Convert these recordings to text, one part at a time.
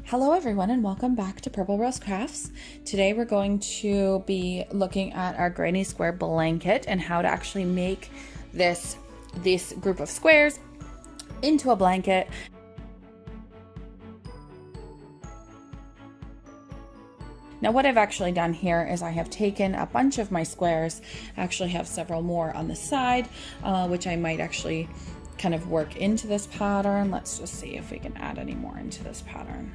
Hello everyone and welcome back to Purple Rose Crafts. Today we're going to be looking at our granny square blanket and how to actually make this group of squares into a blanket. Now what I've actually done here is I have taken a bunch of my squares. I actually have several more on the side, which I might actually kind of work into this pattern. Let's just see if we can add any more into this pattern.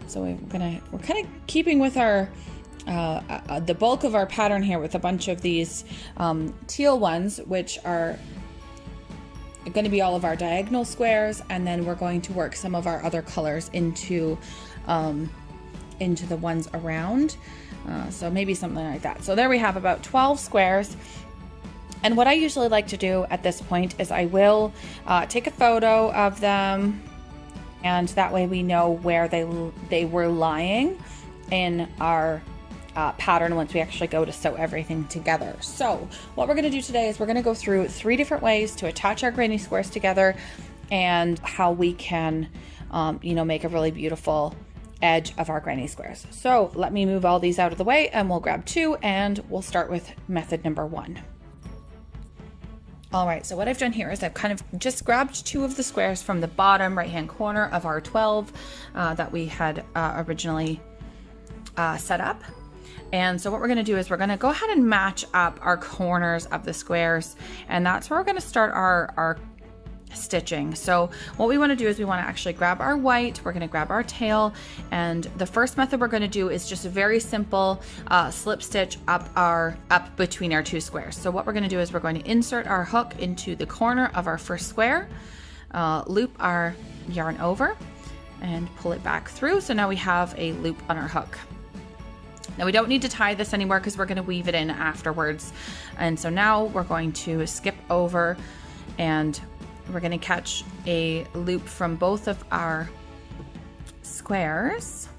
So we're kind of keeping with our the bulk of our pattern here with a bunch of these teal ones, which are going to be all of our diagonal squares, and then we're going to work some of our other colors into the ones around. So maybe something like that. So there we have about 12 squares. And what I usually like to do at this point is I will take a photo of them, and that way we know where they were lying in our pattern once we actually go to sew everything together. So what we're going to do today is we're going to go through 3 different ways to attach our granny squares together and how we can make a really beautiful edge of our granny squares. So let me move all these out of the way and we'll grab 2 and we'll start with method number 1. All right, so what I've done here is I've kind of just grabbed 2 of the squares from the bottom right-hand corner of our 12 that we had originally set up. And so what we're gonna do is we're gonna go ahead and match up our corners of the squares, and that's where we're gonna start our stitching. So what we want to do is we want to actually grab our white, we're going to grab our tail, and the first method we're going to do is just a very simple slip stitch up between our 2 squares. So what we're going to do is we're going to insert our hook into the corner of our first square, loop our yarn over and pull it back through. So now we have a loop on our hook. Now we don't need to tie this anymore because we're going to weave it in afterwards. And so now we're going to skip over and we're going to catch a loop from both of our squares.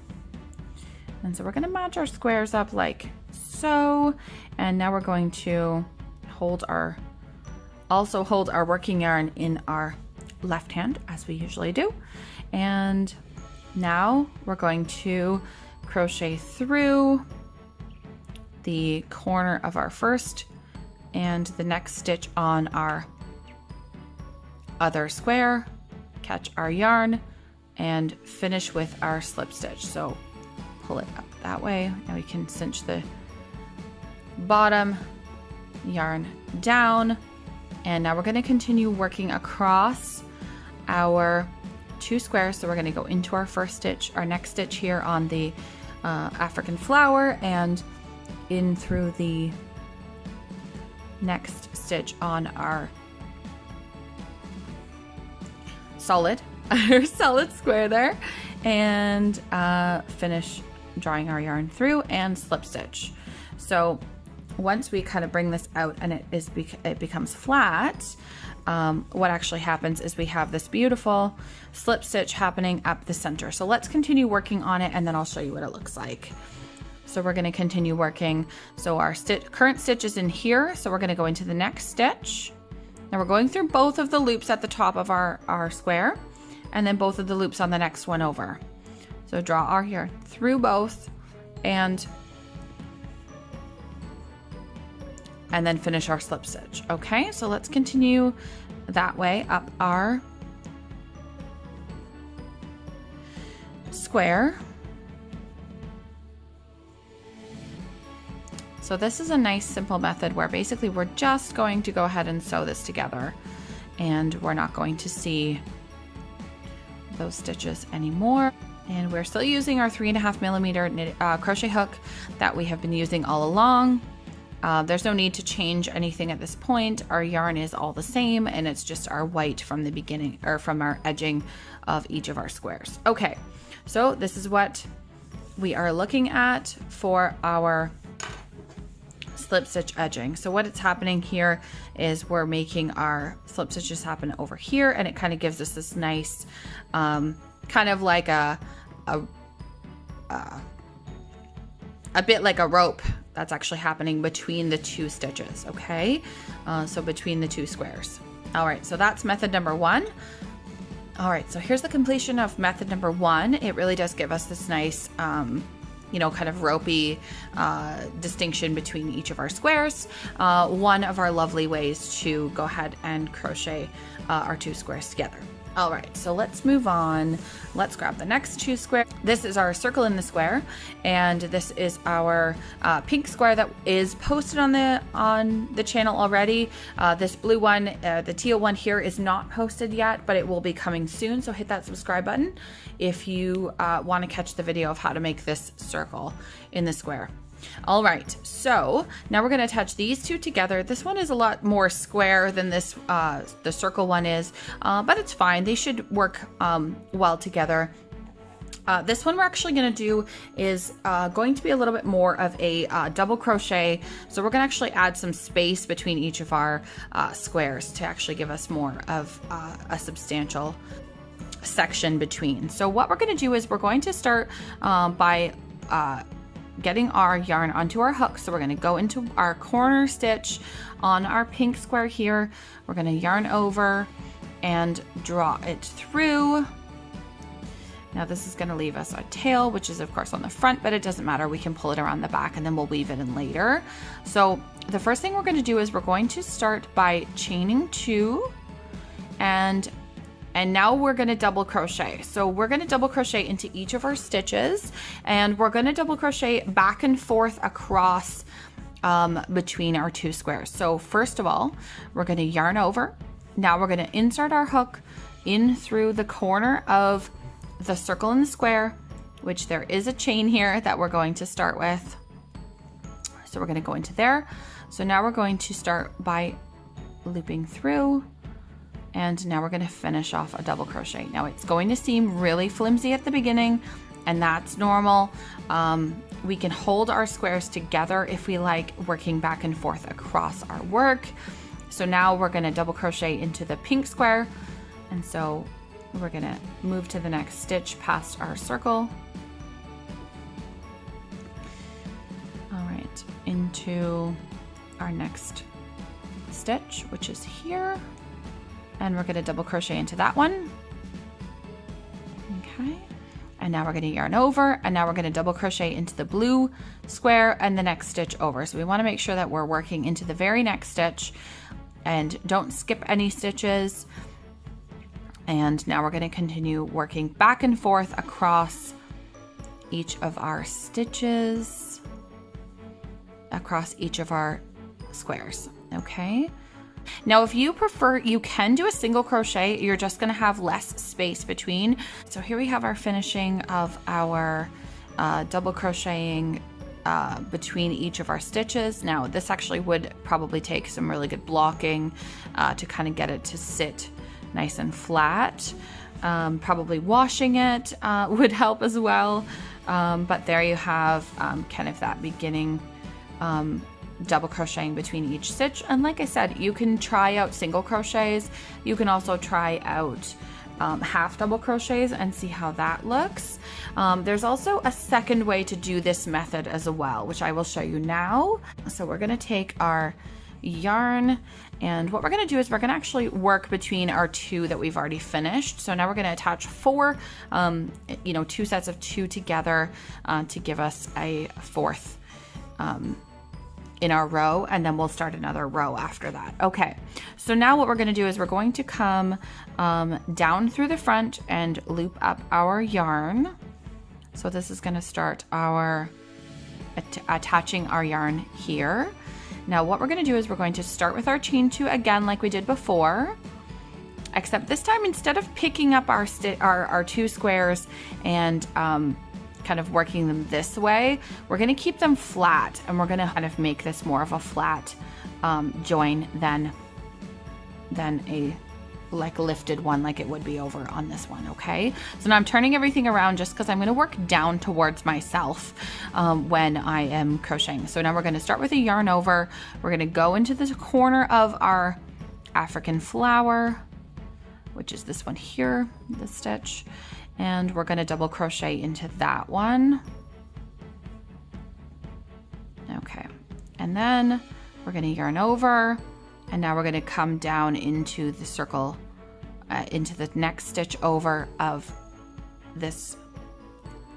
And so we're going to match our squares up like so. And now we're going to hold our working yarn in our left hand as we usually do. And now we're going to crochet through the corner of our first and the next stitch on our other square, catch our yarn, and finish with our slip stitch. So pull it up that way. Now we can cinch the bottom yarn down, and now we're going to continue working across our 2 squares. So we're going to go into our first stitch, our next stitch here on the African flower, and in through the next stitch on our solid square there, and finish drawing our yarn through and slip stitch. So once we kind of bring this out and it becomes flat, what actually happens is we have this beautiful slip stitch happening up the center. So let's continue working on it and then I'll show you what it looks like. So we're going to continue working. So our current stitch is in here, so we're going to go into the next stitch. Now we're going through both of the loops at the top of our square, and then both of the loops on the next one over. So draw our yarn through both and then finish our slip stitch. Okay, so let's continue that way up our square. So this is a nice simple method where basically we're just going to go ahead and sew this together, and we're not going to see those stitches anymore. And we're still using our 3.5mm crochet hook that we have been using all along. There's no need to change anything at this point. Our yarn is all the same, and it's just our white from the beginning, or from our edging of each of our squares. Okay, so this is what we are looking at for our slip stitch edging. So what it's happening here is we're making our slip stitches happen over here, and it kind of gives us this nice kind of like a bit like a rope that's actually happening between the 2 stitches. Okay, so between the 2 squares. All right, so that's method number 1. All right, so here's the completion of method number 1. It really does give us this nice, you know, kind of ropey distinction between each of our squares. One of our lovely ways to go ahead and crochet our 2 squares together. All right, so let's move on. Let's grab the next 2 squares. This is our circle in the square, and this is our pink square that is posted on the channel already. This blue one, the teal one here, is not posted yet, but it will be coming soon. So hit that subscribe button if you want to catch the video of how to make this circle in the square. All right, so now we're going to attach these 2 together. This one is a lot more square than this, the circle one is, but it's fine. They should work well together. This one we're actually going to do is going to be a little bit more of a double crochet. So we're going to actually add some space between each of our squares to actually give us more of a substantial section between. So what we're going to do is we're going to start by getting our yarn onto our hook. So we're going to go into our corner stitch on our pink square here. We're going to yarn over and draw it through. Now this is going to leave us a tail, which is of course on the front, but it doesn't matter. We can pull it around the back and then we'll weave it in later. So the first thing we're going to do is we're going to start by chaining 2, and now we're going to double crochet. So we're going to double crochet into each of our stitches, and we're going to double crochet back and forth across between our 2 squares. So first of all, we're going to yarn over. Now we're going to insert our hook in through the corner of the circle in the square, which there is a chain here that we're going to start with. So we're going to go into there. So now we're going to start by looping through. And now we're going to finish off a double crochet. Now it's going to seem really flimsy at the beginning, and that's normal. We can hold our squares together if we like working back and forth across our work. So now we're going to double crochet into the pink square. And so we're going to move to the next stitch past our circle. All right, into our next stitch, which is here. And we're going to double crochet into that one. Okay. And now we're going to yarn over, and now we're going to double crochet into the blue square and the next stitch over. So we want to make sure that we're working into the very next stitch and don't skip any stitches. And now we're going to continue working back and forth across each of our stitches, across each of our squares. Okay. Now, if you prefer, you can do a single crochet. You're just going to have less space between. So here we have our finishing of our double crocheting between each of our stitches. Now, this actually would probably take some really good blocking to kind of get it to sit nice and flat. Probably washing it would help as well. But there you have kind of that beginning double crocheting between each stitch. And like I said, you can try out single crochets. You can also try out half double crochets and see how that looks. There's also a second way to do this method as well, which I will show you now. So we're going to take our yarn, and what we're going to do is we're going to actually work between our 2 that we've already finished. So now we're going to attach 4 2 sets of 2 together to give us a 4th in our row, and then we'll start another row after that. Okay, so now what we're going to do is we're going to come down through the front and loop up our yarn. So this is going to start our attaching our yarn here. Now what we're going to do is we're going to start with our chain 2 again like we did before, except this time instead of picking up our 2 squares and kind of working them this way, we're going to keep them flat, and we're going to kind of make this more of a flat join than a like lifted one like it would be over on this one. Okay, so now I'm turning everything around just because I'm going to work down towards myself when I am crocheting. So now we're going to start with a yarn over. We're going to go into the corner of our African flower, which is this one here, this stitch, and we're going to double crochet into that one. Okay, and then we're going to yarn over, and now we're going to come down into the circle into the next stitch over of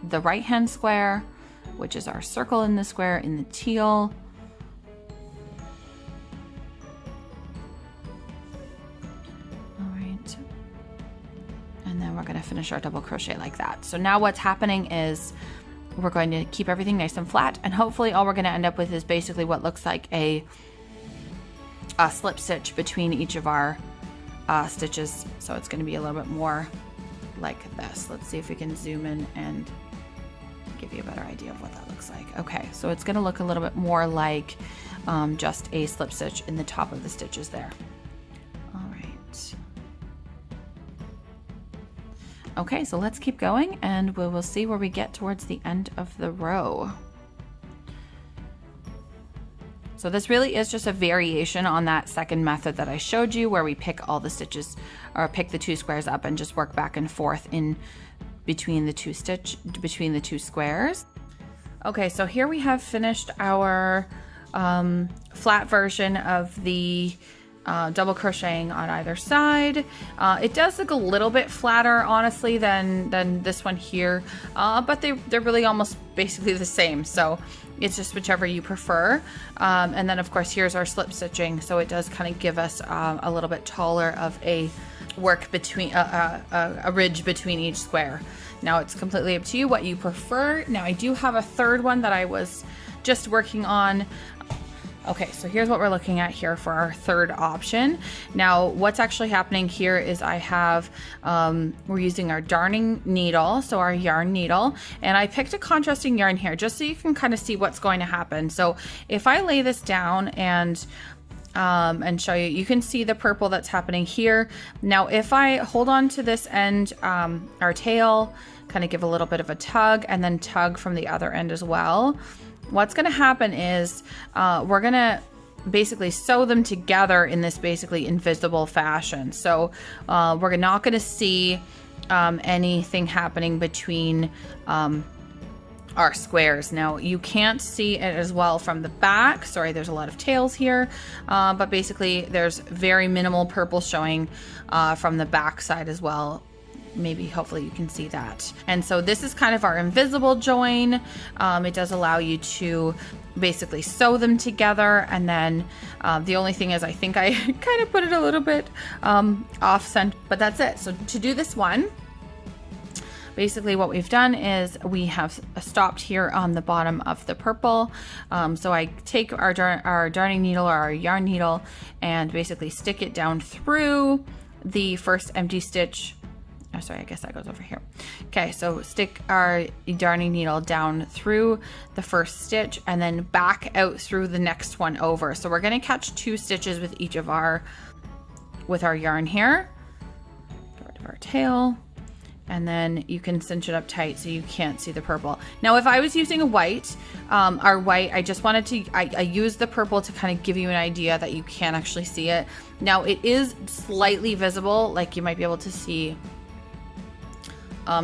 the right hand square, which is our circle in the square in the teal. All right. And then we're going to finish our double crochet like that. So now what's happening is we're going to keep everything nice and flat, and hopefully all we're going to end up with is basically what looks like a slip stitch between each of our stitches. So it's going to be a little bit more like this. Let's see if we can zoom in and give you a better idea of what that looks like. Okay, so it's going to look a little bit more like just a slip stitch in the top of the stitches there. All right. Okay, so let's keep going and we will see where we get towards the end of the row. So this really is just a variation on that second method that I showed you, where we pick all the stitches, or pick the 2 squares up and just work back and forth in between the two squares. Okay, so here we have finished our flat version of the double crocheting on either side. It does look a little bit flatter, honestly, than this one here, but they're really almost basically the same. So it's just whichever you prefer. And then of course here's our slip stitching, so it does kind of give us a little bit taller of a work between a ridge between each square. Now it's completely up to you what you prefer. Now I do have a third one that I was just working on. Okay, so here's what we're looking at here for our third option. Now, what's actually happening here is I have, we're using our darning needle, so our yarn needle, and I picked a contrasting yarn here just so you can kind of see what's going to happen. So if I lay this down and show you, you can see the purple that's happening here. Now, if I hold on to this end, our tail, kind of give a little bit of a tug and then tug from the other end as well, what's going to happen is we're going to basically sew them together in this basically invisible fashion. So we're not going to see anything happening between our squares. Now you can't see it as well from the back. Sorry, there's a lot of tails here, but basically there's very minimal purple showing from the back side as well. Maybe hopefully you can see that. And so this is kind of our invisible join. It does allow you to basically sew them together, and then the only thing is I think I kind of put it a little bit off center, but that's it. So to do this one, basically what we've done is we have stopped here on the bottom of the purple. So I take our darning needle or our yarn needle and basically stick it down through the first empty stitch. Oh, sorry, I guess that goes over here. Okay, so stick our darning needle down through the first stitch and then back out through the next one over. So we're going to catch 2 stitches with each of our yarn here. Get rid of our tail, and then you can cinch it up tight so you can't see the purple. Now, if I was using a white, our white, I just wanted to, I used the purple to kind of give you an idea that you can actually see it. Now it is slightly visible, like you might be able to see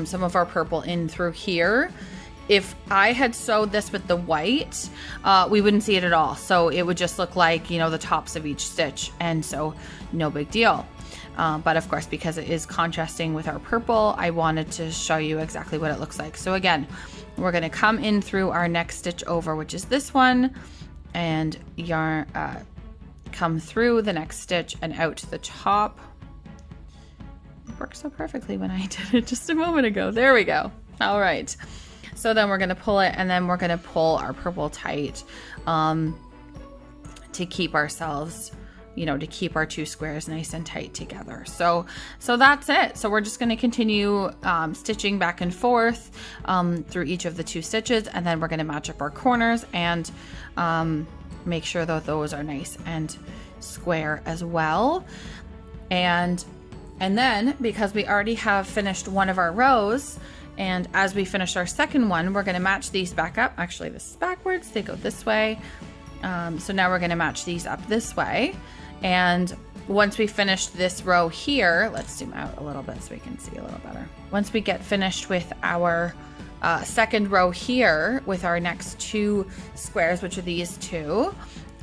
some of our purple in through here. If I had sewed this with the white, we wouldn't see it at all. So it would just look like, you know, the tops of each stitch, and so no big deal. But of course, because it is contrasting with our purple, I wanted to show you exactly what it looks like. So again, we're going to come in through our next stitch over, which is this one, and yarn, come through the next stitch and out to the top. Worked so perfectly when I did it just a moment ago. There we go. All right. So then we're going to pull it, and then we're going to pull our purple tight to keep ourselves, you know, to keep our 2 squares nice and tight together. So that's it. So we're just going to continue stitching back and forth through each of the 2 stitches, and then we're going to match up our corners and make sure that those are nice and square as well. And then, because we already have finished one of our rows, and as we finish our second one, we're going to match these back up. Actually, this is backwards. They go this way. So now we're going to match these up this way. And once we finish this row here, let's zoom out a little bit so we can see a little better. Once we get finished with our second row here with our next 2 squares, which are these 2,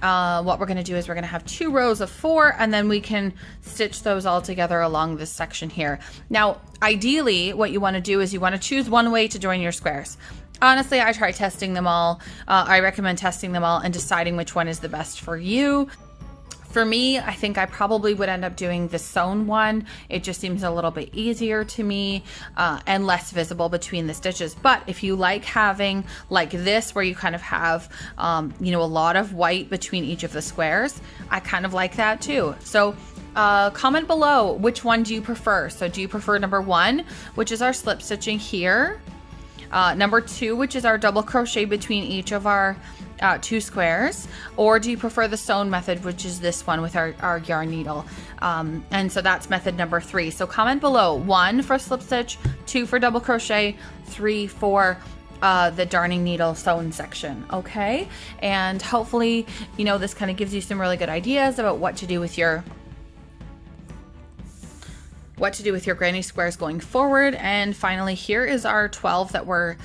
what we're going to do is we're going to have 2 rows of 4, and then we can stitch those all together along this section here. Now, ideally, what you want to do is you want to choose one way to join your squares. Honestly, I try testing them all. I recommend testing them all and deciding which one is the best for you. For me, I think I probably would end up doing the sewn one. It just seems a little bit easier to me and less visible between the stitches. But if you like having like this, where you kind of have, you know, a lot of white between each of the squares, I kind of like that too. So comment below, which one do you prefer? So do you prefer number 1, which is our slip stitching here? Number 2, which is our double crochet between each of our 2 squares, or do you prefer the sewn method, which is this one with our yarn needle? And so that's method number 3. So comment below, 1 for slip stitch, 2 for double crochet, 3 for the darning needle sewn section. Okay, and hopefully, you know, this kind of gives you some really good ideas about what to do with your granny squares going forward. And finally, here is our 12 that we're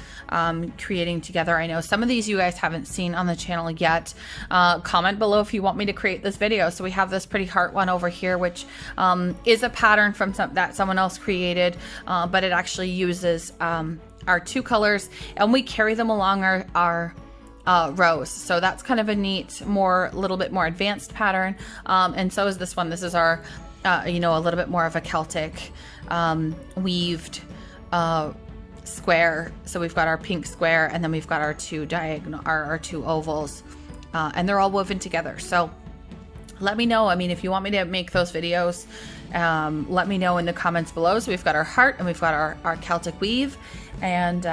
creating together. I know some of these you guys haven't seen on the channel yet. Comment below if you want me to create this video. So we have this pretty heart one over here, which is a pattern from that someone else created, but it actually uses our 2 colors, and we carry them along our rows. So that's kind of a neat, little bit more advanced pattern. And so is this one. This is our you know, a little bit more of a Celtic weaved square. So we've got our pink square, and then we've got our 2 diagonal, our 2 ovals, and they're all woven together. So let me know. I mean, if you want me to make those videos, let me know in the comments below. So we've got our heart, and we've got our Celtic weave, and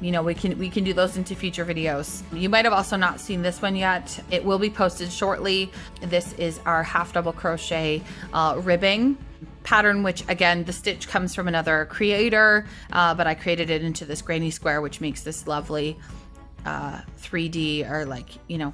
you know, we can do those into future videos. You might have also not seen this one yet. It will be posted shortly. This is our half double crochet ribbing pattern, which again, the stitch comes from another creator, but I created it into this granny square, which makes this lovely 3D, or like, you know,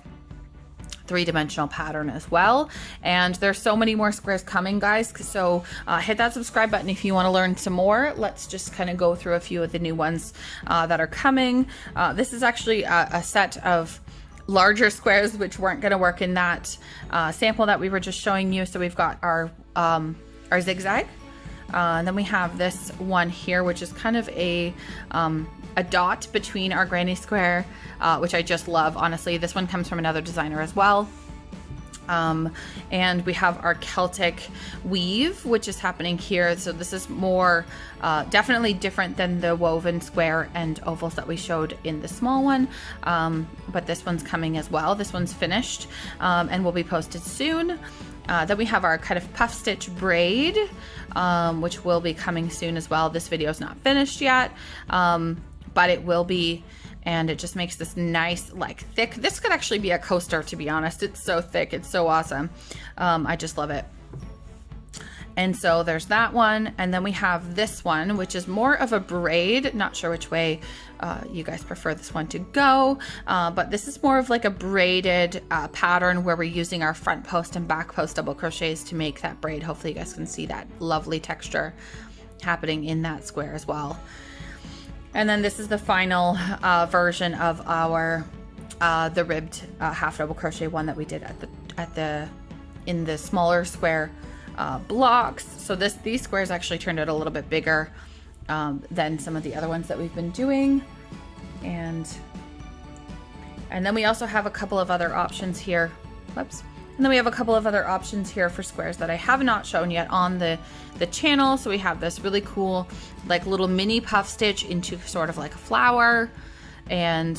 3-dimensional pattern as well. And there's so many more squares coming, guys, so hit that subscribe button if you want to learn some more. Let's just kind of go through a few of the new ones that are coming. This is actually a set of larger squares which weren't going to work in that sample that we were just showing you. So we've got our zigzag, and then we have this one here, which is kind of a dot between our granny square, which I just love. Honestly, this one comes from another designer as well. And we have our Celtic weave, which is happening here. So this is more definitely different than the woven square and ovals that we showed in the small one, but this one's coming as well. This one's finished and will be posted soon. Then we have our kind of puff stitch braid, which will be coming soon as well. This video is not finished yet, but it will be, and it just makes this nice, like, thick. This could actually be a coaster, to be honest. It's so thick. It's so awesome. I just love it. And so there's that one. And then we have this one, which is more of a braid. Not sure which way you guys prefer this one to go. But this is more of like a braided pattern where we're using our front post and back post double crochets to make that braid. Hopefully you guys can see that lovely texture happening in that square as well. And then this is the final version of our the ribbed half double crochet one that we did in the smaller square blocks. So these squares actually turned out a little bit bigger than some of the other ones that we've been doing. And then we also have a couple of other options here. Whoops. And then we have a couple of other options here for squares that I have not shown yet on the channel. So we have this really cool, like, little mini puff stitch into sort of like a flower, and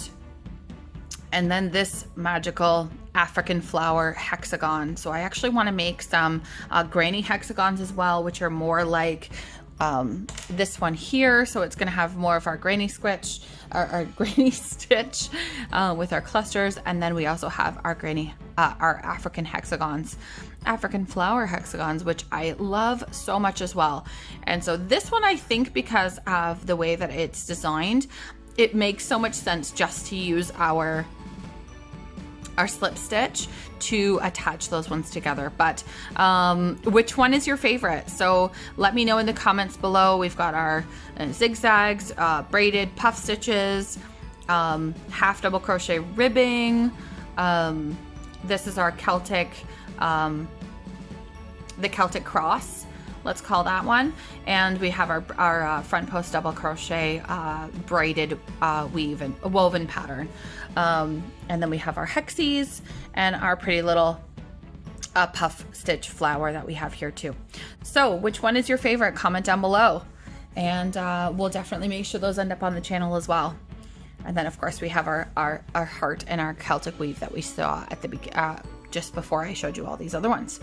then this magical African flower hexagon. So I actually want to make some granny hexagons as well, which are more like this one here. So it's going to have more of our granny stitch, our granny stitch with our clusters, and then we also have our our African hexagons, African flower hexagons, which I love so much as well. And so this one, I think, because of the way that it's designed, it makes so much sense just to use our slip stitch to attach those ones together. But which one is your favorite? So let me know in the comments below. We've got our zigzags, braided puff stitches, half double crochet ribbing. This is our Celtic, the Celtic cross, let's call that one. And we have our front post double crochet braided weave and woven pattern. And then we have our hexies and our pretty little puff stitch flower that we have here too. So which one is your favorite? Comment down below, and we'll definitely make sure those end up on the channel as well. And then of course we have our heart and our Celtic weave that we saw at the just before I showed you all these other ones.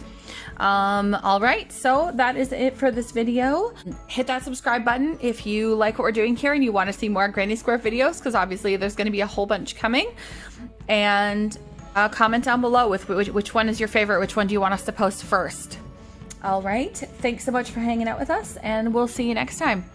All right, so that is it for this video. Hit that subscribe button if you like what we're doing here and you want to see more Granny Square videos, because obviously there's going to be a whole bunch coming. And comment down below with which one is your favorite, which one do you want us to post first. All right, thanks so much for hanging out with us, and we'll see you next time.